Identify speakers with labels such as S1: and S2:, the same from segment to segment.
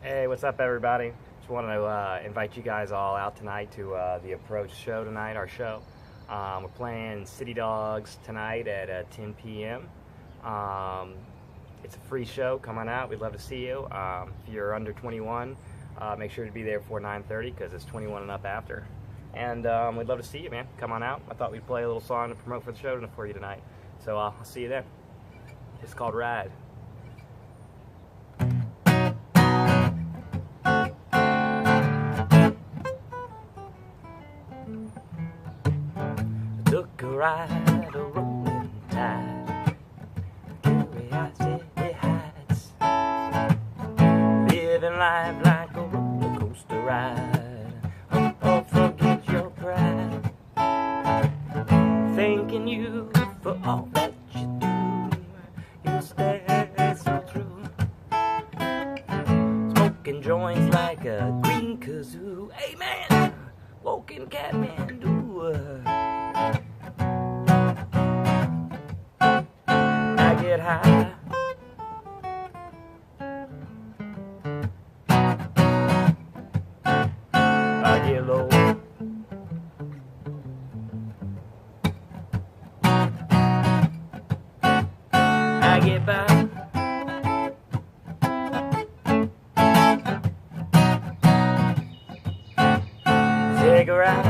S1: Hey, what's up, everybody? Just wanted to invite you guys all out tonight to the Approach show tonight, our show. We're playing City Dogs tonight at 10 p.m. It's a free show. Come on out. We'd love to see you. If you're under 21, make sure to be there before 9:30 because it's 21 and up after. And we'd love to see you, man. Come on out. I thought we'd play a little song to promote for the show for you tonight. So I'll see you there. It's called Ride. Took a ride, a rolling tide, Curiosity Heights, living life like a roller coaster ride. Oh, forget your pride, thanking you for all that you do. You stay so true, smoking joints like a green kazoo. Hey man, Woken Kathmandu. I get high, I get low, I get by. Take a ride.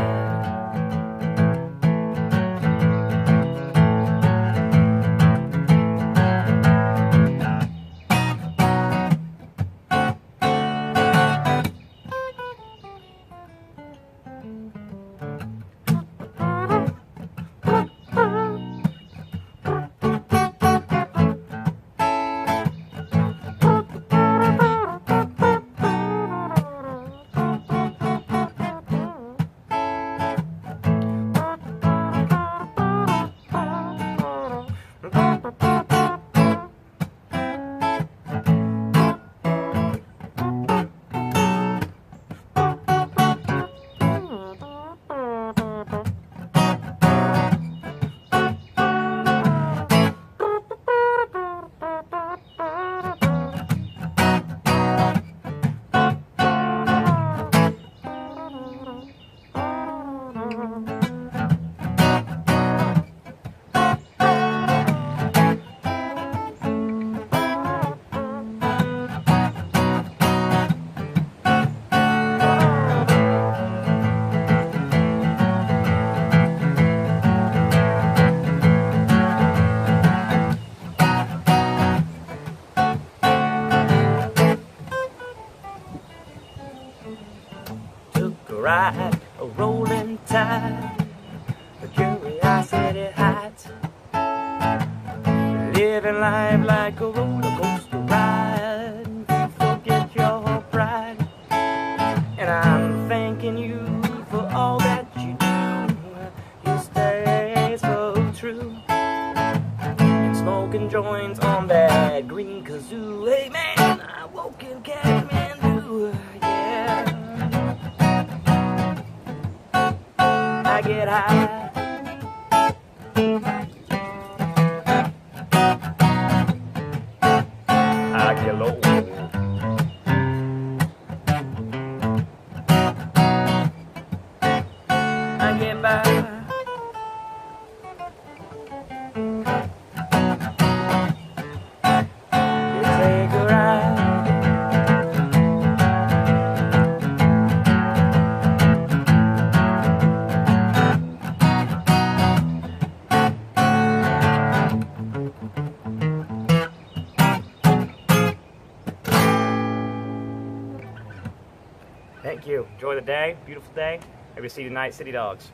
S1: Ride, a rolling tide, a Curiosity Heights, living life like a roller coaster ride. Forget your pride, and I'm thanking you for all that you do. You stay so true, and smoking joints on that green kazoo. Hey man, I Woken Kathmandu, yeah. I get high, I get low, I get by. You take a ride. Thank you. Enjoy the day. Beautiful day. Maybe see you tonight, City Dogs.